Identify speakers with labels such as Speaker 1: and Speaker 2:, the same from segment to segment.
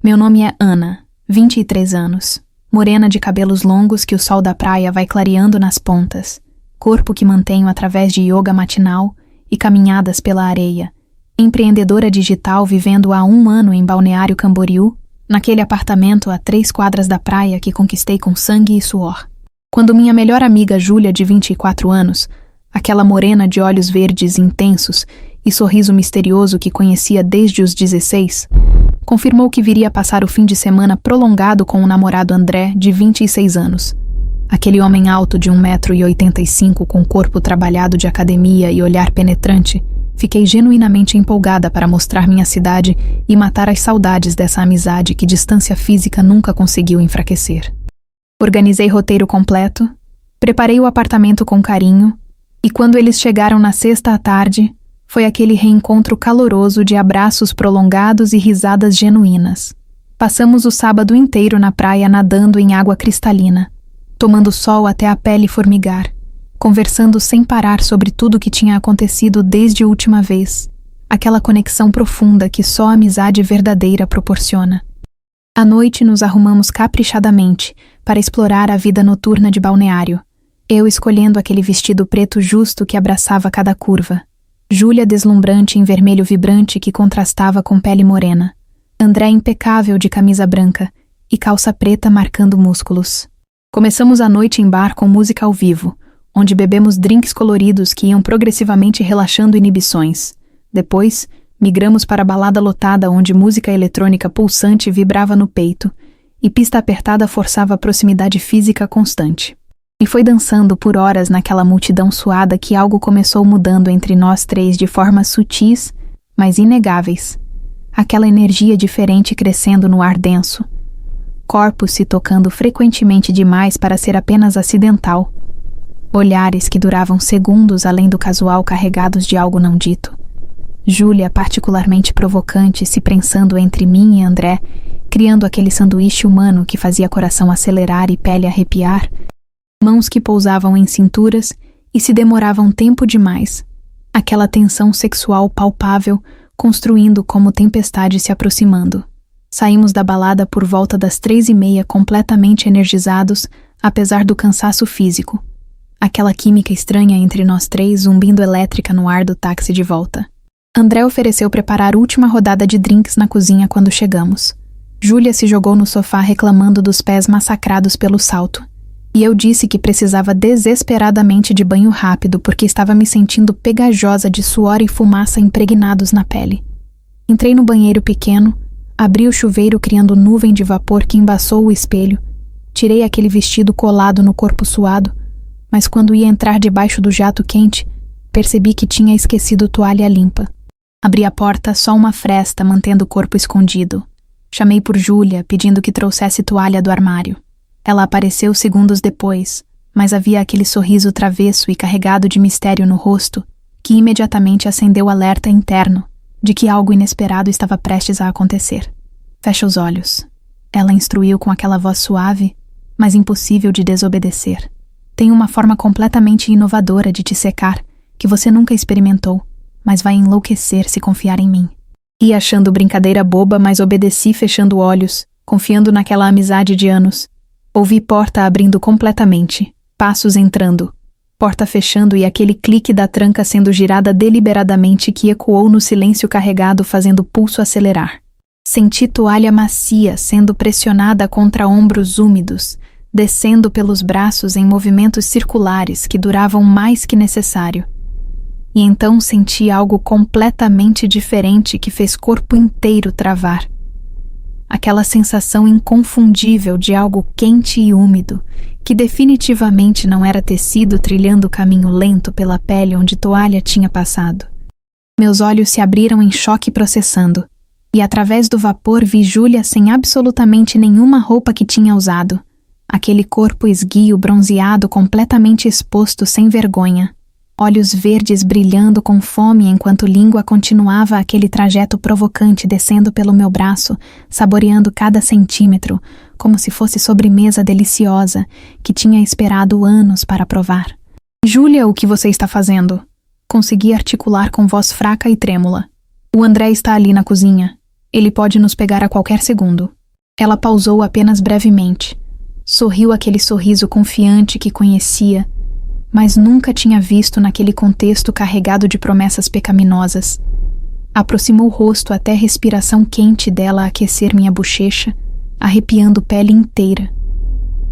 Speaker 1: Meu nome é Ana, 23 anos. Morena de cabelos longos que o sol da praia vai clareando nas pontas. Corpo que mantenho através de yoga matinal e caminhadas pela areia. Empreendedora digital vivendo há 1 ano em Balneário Camboriú, naquele apartamento a 3 quadras da praia que conquistei com sangue e suor. Quando minha melhor amiga Júlia, de 24 anos, aquela morena de olhos verdes intensos e sorriso misterioso que conhecia desde os 16, confirmou que viria passar o fim de semana prolongado com o namorado André, de 26 anos. Aquele homem alto de 1,85 m com corpo trabalhado de academia e olhar penetrante, fiquei genuinamente empolgada para mostrar minha cidade e matar as saudades dessa amizade que distância física nunca conseguiu enfraquecer. Organizei roteiro completo, preparei o apartamento com carinho, e quando eles chegaram na sexta à tarde, foi aquele reencontro caloroso de abraços prolongados e risadas genuínas. Passamos o sábado inteiro na praia nadando em água cristalina, tomando sol até a pele formigar, conversando sem parar sobre tudo o que tinha acontecido desde a última vez, aquela conexão profunda que só a amizade verdadeira proporciona. À noite nos arrumamos caprichadamente para explorar a vida noturna de Balneário, eu escolhendo aquele vestido preto justo que abraçava cada curva, Júlia deslumbrante em vermelho vibrante que contrastava com pele morena, André impecável de camisa branca e calça preta marcando músculos. Começamos a noite em bar com música ao vivo, onde bebemos drinks coloridos que iam progressivamente relaxando inibições. Depois, migramos para a balada lotada onde música eletrônica pulsante vibrava no peito e pista apertada forçava a proximidade física constante. E foi dançando por horas naquela multidão suada que algo começou mudando entre nós três de formas sutis, mas inegáveis. Aquela energia diferente crescendo no ar denso. Corpos se tocando frequentemente demais para ser apenas acidental. Olhares que duravam segundos além do casual carregados de algo não dito. Júlia particularmente provocante se prensando entre mim e André, criando aquele sanduíche humano que fazia coração acelerar e pele arrepiar. Mãos que pousavam em cinturas e se demoravam tempo demais. Aquela tensão sexual palpável, construindo como tempestade se aproximando. Saímos da balada por volta das 3h30 completamente energizados, apesar do cansaço físico. Aquela química estranha entre nós três zumbindo elétrica no ar do táxi de volta. André ofereceu preparar a última rodada de drinks na cozinha quando chegamos. Júlia se jogou no sofá reclamando dos pés massacrados pelo salto. E eu disse que precisava desesperadamente de banho rápido porque estava me sentindo pegajosa de suor e fumaça impregnados na pele. Entrei no banheiro pequeno, abri o chuveiro criando nuvem de vapor que embaçou o espelho, tirei aquele vestido colado no corpo suado, mas quando ia entrar debaixo do jato quente, percebi que tinha esquecido toalha limpa. Abri a porta só uma fresta mantendo o corpo escondido. Chamei por Júlia, pedindo que trouxesse toalha do armário. Ela apareceu segundos depois, mas havia aquele sorriso travesso e carregado de mistério no rosto, que imediatamente acendeu o alerta interno de que algo inesperado estava prestes a acontecer. Fecha os olhos. Ela instruiu com aquela voz suave, mas impossível de desobedecer. Tem uma forma completamente inovadora de te secar, que você nunca experimentou, mas vai enlouquecer se confiar em mim. E achando brincadeira boba, mas obedeci fechando olhos, confiando naquela amizade de anos. Ouvi porta abrindo completamente, passos entrando, porta fechando e aquele clique da tranca sendo girada deliberadamente que ecoou no silêncio carregado fazendo o pulso acelerar. Senti toalha macia sendo pressionada contra ombros úmidos, descendo pelos braços em movimentos circulares que duravam mais que necessário. E então senti algo completamente diferente que fez corpo inteiro travar. Aquela sensação inconfundível de algo quente e úmido, que definitivamente não era tecido trilhando o caminho lento pela pele onde toalha tinha passado. Meus olhos se abriram em choque processando, e através do vapor vi Júlia sem absolutamente nenhuma roupa que tinha usado. Aquele corpo esguio bronzeado completamente exposto sem vergonha. Olhos verdes brilhando com fome enquanto língua continuava aquele trajeto provocante descendo pelo meu braço, saboreando cada centímetro, como se fosse sobremesa deliciosa que tinha esperado anos para provar. Júlia, o que você está fazendo? Consegui articular com voz fraca e trêmula. O André está ali na cozinha. Ele pode nos pegar a qualquer segundo. Ela pausou apenas brevemente. Sorriu aquele sorriso confiante que conhecia, mas nunca tinha visto naquele contexto carregado de promessas pecaminosas. Aproximou o rosto até a respiração quente dela aquecer minha bochecha, arrepiando pele inteira.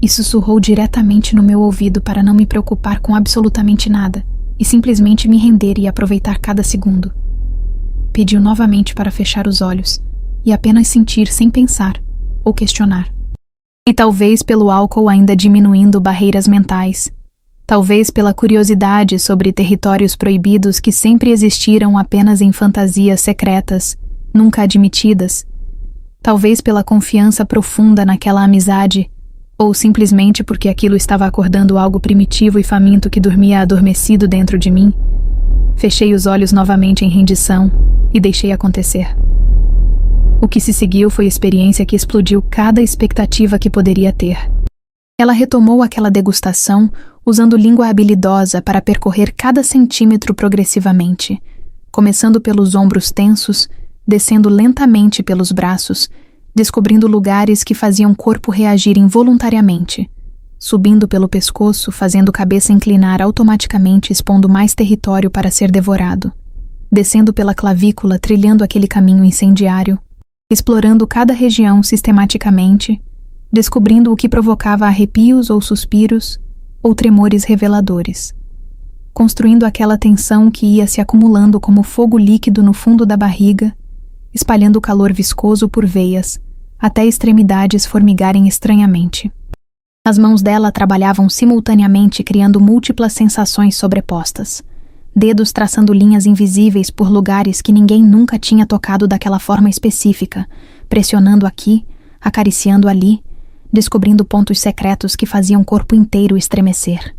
Speaker 1: E sussurrou diretamente no meu ouvido para não me preocupar com absolutamente nada e simplesmente me render e aproveitar cada segundo. Pediu novamente para fechar os olhos e apenas sentir sem pensar ou questionar. E talvez pelo álcool ainda diminuindo barreiras mentais, talvez pela curiosidade sobre territórios proibidos que sempre existiram apenas em fantasias secretas, nunca admitidas, talvez pela confiança profunda naquela amizade, ou simplesmente porque aquilo estava acordando algo primitivo e faminto que dormia adormecido dentro de mim, fechei os olhos novamente em rendição e deixei acontecer. O que se seguiu foi experiência que explodiu cada expectativa que poderia ter. Ela retomou aquela degustação usando língua habilidosa para percorrer cada centímetro progressivamente, começando pelos ombros tensos, descendo lentamente pelos braços, descobrindo lugares que faziam o corpo reagir involuntariamente, subindo pelo pescoço, fazendo a cabeça inclinar automaticamente, expondo mais território para ser devorado, descendo pela clavícula, trilhando aquele caminho incendiário, explorando cada região sistematicamente, descobrindo o que provocava arrepios ou suspiros ou tremores reveladores, construindo aquela tensão que ia se acumulando como fogo líquido no fundo da barriga, espalhando calor viscoso por veias, até extremidades formigarem estranhamente. As mãos dela trabalhavam simultaneamente, criando múltiplas sensações sobrepostas, dedos traçando linhas invisíveis por lugares que ninguém nunca tinha tocado daquela forma específica, pressionando aqui, acariciando ali, descobrindo pontos secretos que faziam o corpo inteiro estremecer.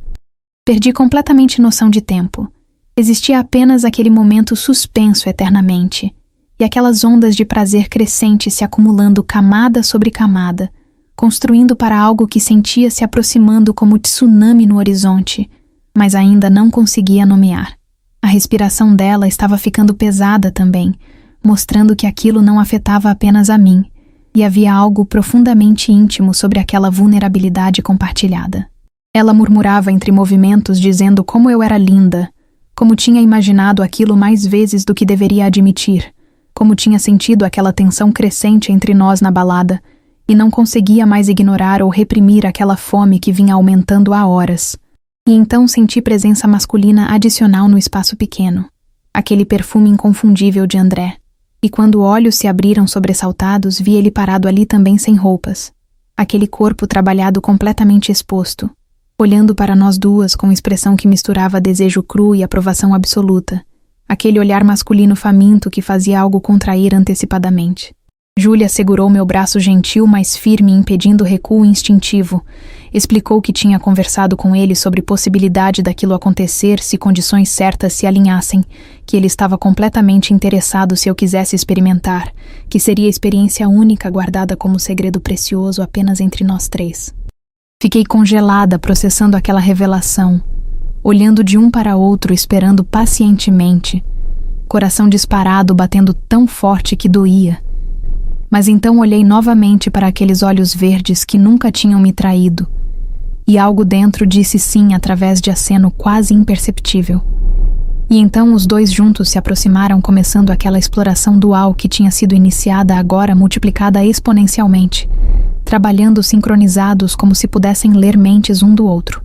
Speaker 1: Perdi completamente noção de tempo. Existia apenas aquele momento suspenso eternamente, e aquelas ondas de prazer crescente se acumulando camada sobre camada, construindo para algo que sentia se aproximando como tsunami no horizonte, mas ainda não conseguia nomear. A respiração dela estava ficando pesada também, mostrando que aquilo não afetava apenas a mim, e havia algo profundamente íntimo sobre aquela vulnerabilidade compartilhada. Ela murmurava entre movimentos dizendo como eu era linda, como tinha imaginado aquilo mais vezes do que deveria admitir, como tinha sentido aquela tensão crescente entre nós na balada, e não conseguia mais ignorar ou reprimir aquela fome que vinha aumentando há horas. E então senti presença masculina adicional no espaço pequeno, aquele perfume inconfundível de André. E quando olhos se abriram sobressaltados, vi ele parado ali também sem roupas. Aquele corpo trabalhado completamente exposto, olhando para nós duas com expressão que misturava desejo cru e aprovação absoluta. Aquele olhar masculino faminto que fazia algo contrair antecipadamente. Júlia segurou meu braço gentil, mas firme, impedindo o recuo instintivo. Explicou que tinha conversado com ele sobre possibilidade daquilo acontecer se condições certas se alinhassem, que ele estava completamente interessado se eu quisesse experimentar, que seria experiência única guardada como segredo precioso apenas entre nós três. Fiquei congelada processando aquela revelação, olhando de um para outro, esperando pacientemente, coração disparado batendo tão forte que doía. Mas então olhei novamente para aqueles olhos verdes que nunca tinham me traído, e algo dentro disse sim através de aceno quase imperceptível. E então os dois juntos se aproximaram, começando aquela exploração dual que tinha sido iniciada agora multiplicada exponencialmente, trabalhando sincronizados como se pudessem ler mentes um do outro.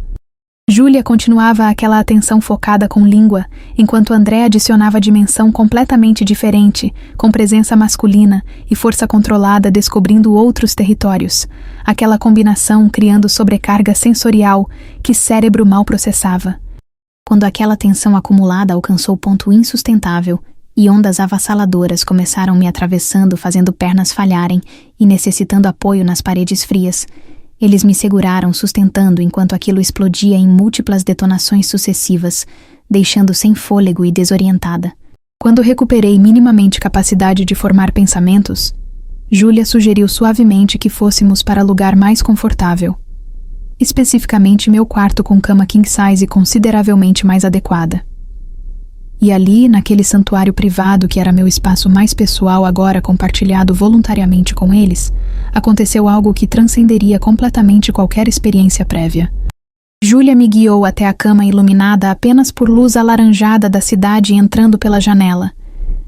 Speaker 1: Júlia continuava aquela atenção focada com língua, enquanto André adicionava dimensão completamente diferente, com presença masculina e força controlada descobrindo outros territórios, aquela combinação criando sobrecarga sensorial que cérebro mal processava. Quando aquela tensão acumulada alcançou ponto insustentável e ondas avassaladoras começaram me atravessando, fazendo pernas falharem e necessitando apoio nas paredes frias, eles me seguraram, sustentando enquanto aquilo explodia em múltiplas detonações sucessivas, deixando sem fôlego e desorientada. Quando recuperei minimamente capacidade de formar pensamentos, Júlia sugeriu suavemente que fôssemos para lugar mais confortável, especificamente meu quarto com cama king size consideravelmente mais adequada. E ali, naquele santuário privado que era meu espaço mais pessoal agora compartilhado voluntariamente com eles, aconteceu algo que transcenderia completamente qualquer experiência prévia. Júlia me guiou até a cama iluminada apenas por luz alaranjada da cidade entrando pela janela.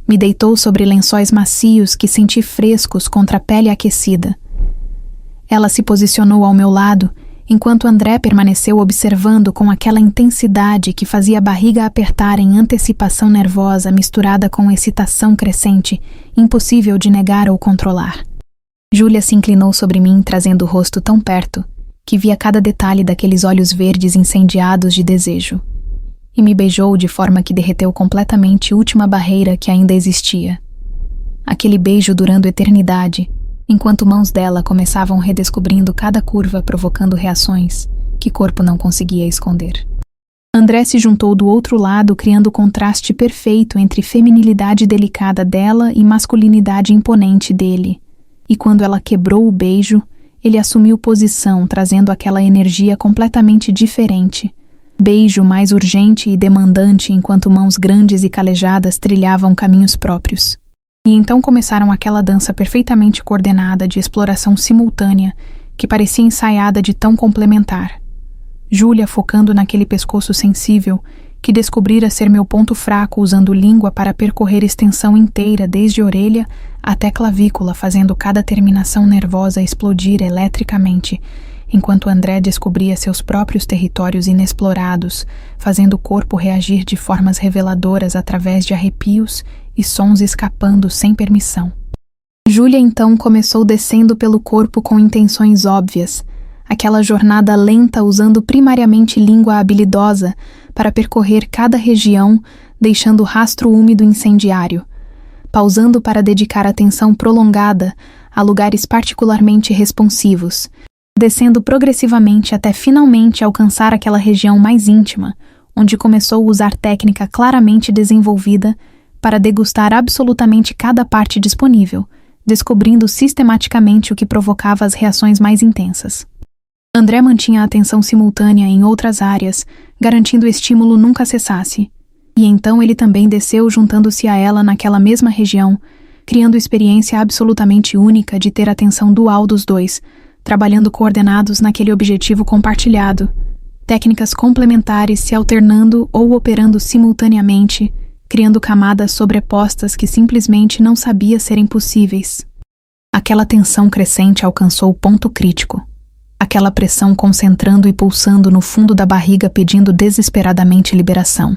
Speaker 1: Me deitou sobre lençóis macios que senti frescos contra a pele aquecida. Ela se posicionou ao meu lado, enquanto André permaneceu observando com aquela intensidade que fazia a barriga apertar em antecipação nervosa misturada com excitação crescente, impossível de negar ou controlar. Júlia se inclinou sobre mim, trazendo o rosto tão perto, que via cada detalhe daqueles olhos verdes incendiados de desejo. E me beijou de forma que derreteu completamente a última barreira que ainda existia. Aquele beijo durando eternidade, enquanto mãos dela começavam redescobrindo cada curva, provocando reações que corpo não conseguia esconder. André se juntou do outro lado, criando o contraste perfeito entre feminilidade delicada dela e masculinidade imponente dele. E quando ela quebrou o beijo, ele assumiu posição, trazendo aquela energia completamente diferente. Beijo mais urgente e demandante enquanto mãos grandes e calejadas trilhavam caminhos próprios. E então começaram aquela dança perfeitamente coordenada de exploração simultânea que parecia ensaiada de tão complementar. Júlia focando naquele pescoço sensível que descobrira ser meu ponto fraco usando língua para percorrer extensão inteira desde orelha até clavícula, fazendo cada terminação nervosa explodir eletricamente, enquanto André descobria seus próprios territórios inexplorados, fazendo o corpo reagir de formas reveladoras através de arrepios e sons escapando sem permissão. Júlia então começou descendo pelo corpo com intenções óbvias, aquela jornada lenta usando primariamente língua habilidosa para percorrer cada região, deixando rastro úmido incendiário, pausando para dedicar atenção prolongada a lugares particularmente responsivos, descendo progressivamente até finalmente alcançar aquela região mais íntima, onde começou a usar técnica claramente desenvolvida para degustar absolutamente cada parte disponível, descobrindo sistematicamente o que provocava as reações mais intensas. André mantinha a atenção simultânea em outras áreas, garantindo o estímulo nunca cessasse. E então ele também desceu juntando-se a ela naquela mesma região, criando experiência absolutamente única de ter atenção dual dos dois, trabalhando coordenados naquele objetivo compartilhado, técnicas complementares se alternando ou operando simultaneamente, criando camadas sobrepostas que simplesmente não sabia serem possíveis. Aquela tensão crescente alcançou o ponto crítico. Aquela pressão concentrando e pulsando no fundo da barriga pedindo desesperadamente liberação.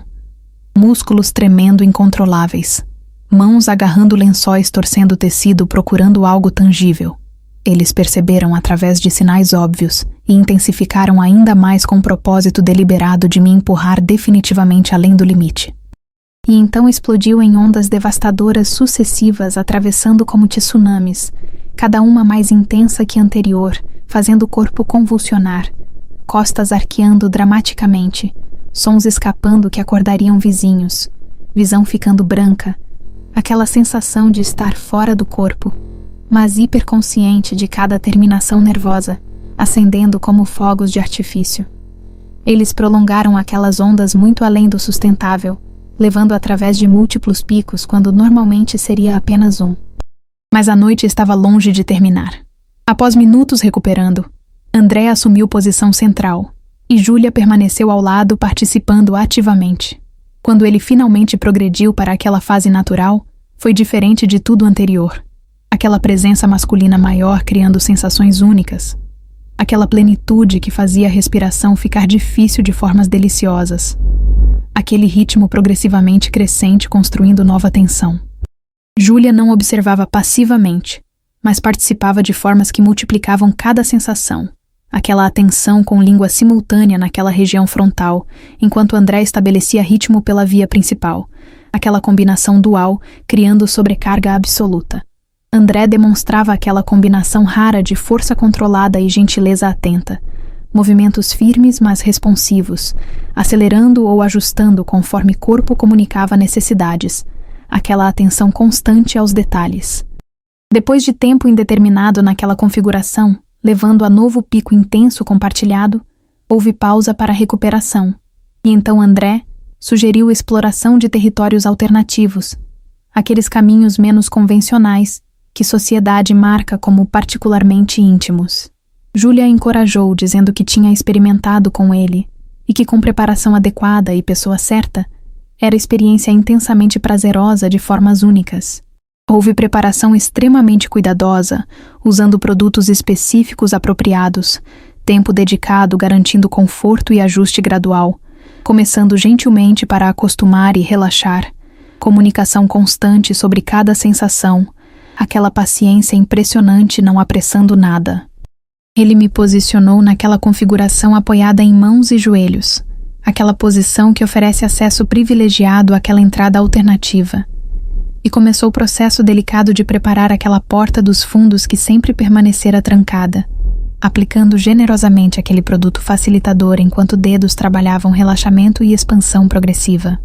Speaker 1: Músculos tremendo incontroláveis. Mãos agarrando lençóis torcendo o tecido procurando algo tangível. Eles perceberam através de sinais óbvios e intensificaram ainda mais com o propósito deliberado de me empurrar definitivamente além do limite. E então explodiu em ondas devastadoras sucessivas atravessando como tsunamis, cada uma mais intensa que a anterior, fazendo o corpo convulsionar, costas arqueando dramaticamente, sons escapando que acordariam vizinhos, visão ficando branca, aquela sensação de estar fora do corpo, mas hiperconsciente de cada terminação nervosa, acendendo como fogos de artifício. Eles prolongaram aquelas ondas muito além do sustentável, levando através de múltiplos picos quando normalmente seria apenas um. Mas a noite estava longe de terminar. Após minutos recuperando, André assumiu posição central e Júlia permaneceu ao lado participando ativamente. Quando ele finalmente progrediu para aquela fase natural, foi diferente de tudo anterior. Aquela presença masculina maior criando sensações únicas. Aquela plenitude que fazia a respiração ficar difícil de formas deliciosas. Aquele ritmo progressivamente crescente construindo nova tensão. Júlia não observava passivamente, mas participava de formas que multiplicavam cada sensação. Aquela atenção com língua simultânea naquela região frontal, enquanto André estabelecia ritmo pela via principal. Aquela combinação dual, criando sobrecarga absoluta. André demonstrava aquela combinação rara de força controlada e gentileza atenta. Movimentos firmes, mas responsivos, acelerando ou ajustando conforme corpo comunicava necessidades. Aquela atenção constante aos detalhes. Depois de tempo indeterminado naquela configuração, levando a novo pico intenso compartilhado, houve pausa para recuperação. E então André, sugeriu exploração de territórios alternativos, aqueles caminhos menos convencionais que sociedade marca como particularmente íntimos. Júlia a encorajou, dizendo que tinha experimentado com ele e que, com preparação adequada e pessoa certa, era experiência intensamente prazerosa de formas únicas. Houve preparação extremamente cuidadosa, usando produtos específicos apropriados, tempo dedicado garantindo conforto e ajuste gradual, começando gentilmente para acostumar e relaxar, comunicação constante sobre cada sensação, aquela paciência impressionante não apressando nada. Ele me posicionou naquela configuração apoiada em mãos e joelhos, aquela posição que oferece acesso privilegiado àquela entrada alternativa. E começou o processo delicado de preparar aquela porta dos fundos que sempre permanecera trancada, aplicando generosamente aquele produto facilitador enquanto dedos trabalhavam relaxamento e expansão progressiva.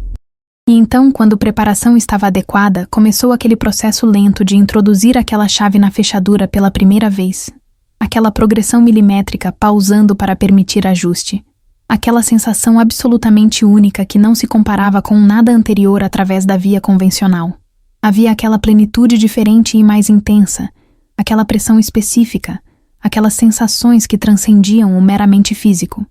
Speaker 1: E então, quando preparação estava adequada, começou aquele processo lento de introduzir aquela chave na fechadura pela primeira vez, aquela progressão milimétrica pausando para permitir ajuste, aquela sensação absolutamente única que não se comparava com nada anterior através da via convencional. Havia aquela plenitude diferente e mais intensa, aquela pressão específica, aquelas sensações que transcendiam o meramente físico.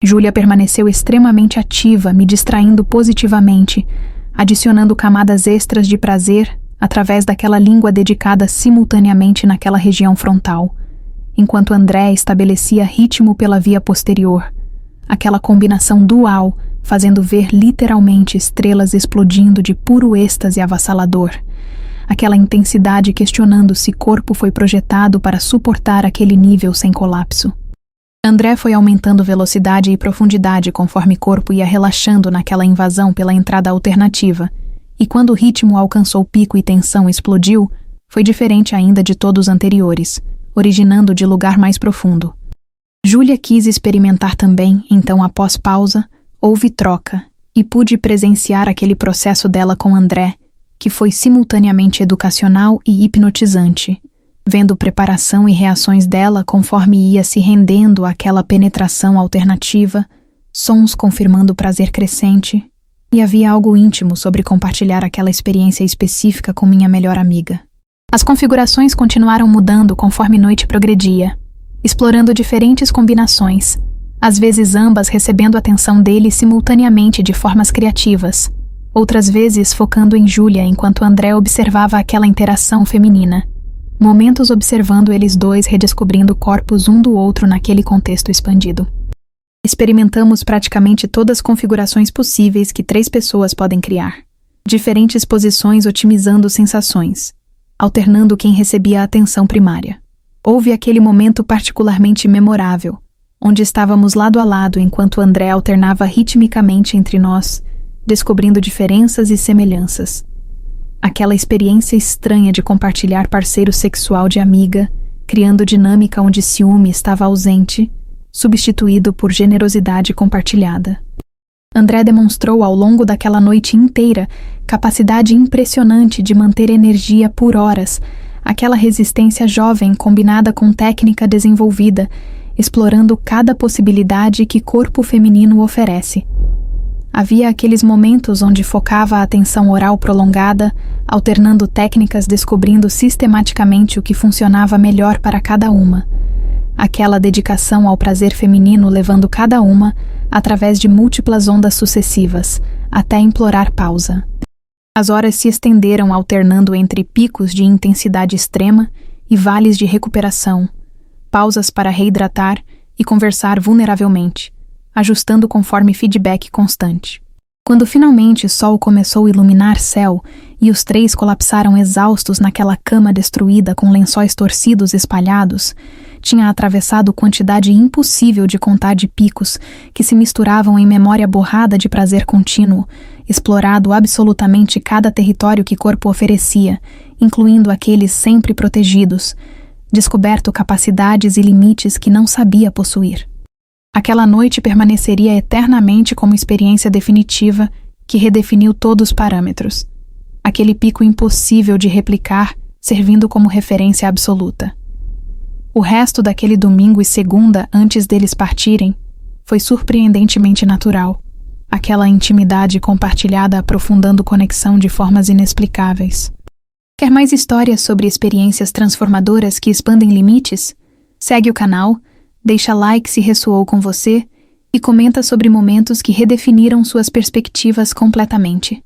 Speaker 1: Júlia permaneceu extremamente ativa, me distraindo positivamente, adicionando camadas extras de prazer através daquela língua dedicada simultaneamente naquela região frontal, enquanto André estabelecia ritmo pela via posterior, aquela combinação dual, fazendo ver literalmente estrelas explodindo de puro êxtase avassalador, aquela intensidade questionando se corpo foi projetado para suportar aquele nível sem colapso. André foi aumentando velocidade e profundidade conforme corpo ia relaxando naquela invasão pela entrada alternativa, e quando o ritmo alcançou pico e tensão explodiu, foi diferente ainda de todos os anteriores, originando de lugar mais profundo. Júlia quis experimentar também, então após pausa, houve troca, e pude presenciar aquele processo dela com André, que foi simultaneamente educacional e hipnotizante, vendo preparação e reações dela conforme ia se rendendo àquela penetração alternativa, sons confirmando prazer crescente, e havia algo íntimo sobre compartilhar aquela experiência específica com minha melhor amiga. As configurações continuaram mudando conforme noite progredia, explorando diferentes combinações, às vezes ambas recebendo atenção dele simultaneamente de formas criativas, outras vezes focando em Júlia enquanto André observava aquela interação feminina, momentos observando eles dois redescobrindo corpos um do outro naquele contexto expandido. Experimentamos praticamente todas as configurações possíveis que 3 pessoas podem criar, diferentes posições otimizando sensações, alternando quem recebia a atenção primária. Houve aquele momento particularmente memorável, onde estávamos lado a lado enquanto André alternava ritmicamente entre nós, descobrindo diferenças e semelhanças. Aquela experiência estranha de compartilhar parceiro sexual de amiga, criando dinâmica onde ciúme estava ausente, substituído por generosidade compartilhada. André demonstrou ao longo daquela noite inteira capacidade impressionante de manter energia por horas, aquela resistência jovem combinada com técnica desenvolvida, explorando cada possibilidade que corpo feminino oferece. Havia aqueles momentos onde focava a atenção oral prolongada, alternando técnicas descobrindo sistematicamente o que funcionava melhor para cada uma. Aquela dedicação ao prazer feminino levando cada uma, através de múltiplas ondas sucessivas, até implorar pausa. As horas se estenderam alternando entre picos de intensidade extrema e vales de recuperação, pausas para reidratar e conversar vulneravelmente, ajustando conforme feedback constante. Quando finalmente o sol começou a iluminar céu e os 3 colapsaram exaustos naquela cama destruída com lençóis torcidos espalhados, tinha atravessado quantidade impossível de contar de picos que se misturavam em memória borrada de prazer contínuo, explorado absolutamente cada território que corpo oferecia, incluindo aqueles sempre protegidos, descoberto capacidades e limites que não sabia possuir. Aquela noite permaneceria eternamente como experiência definitiva que redefiniu todos os parâmetros. Aquele pico impossível de replicar, servindo como referência absoluta. O resto daquele domingo e segunda antes deles partirem foi surpreendentemente natural. aquela intimidade compartilhada aprofundando conexão de formas inexplicáveis. Quer mais histórias sobre experiências transformadoras que expandem limites? Segue o canal, deixa like se ressoou com você e comenta sobre momentos que redefiniram suas perspectivas completamente.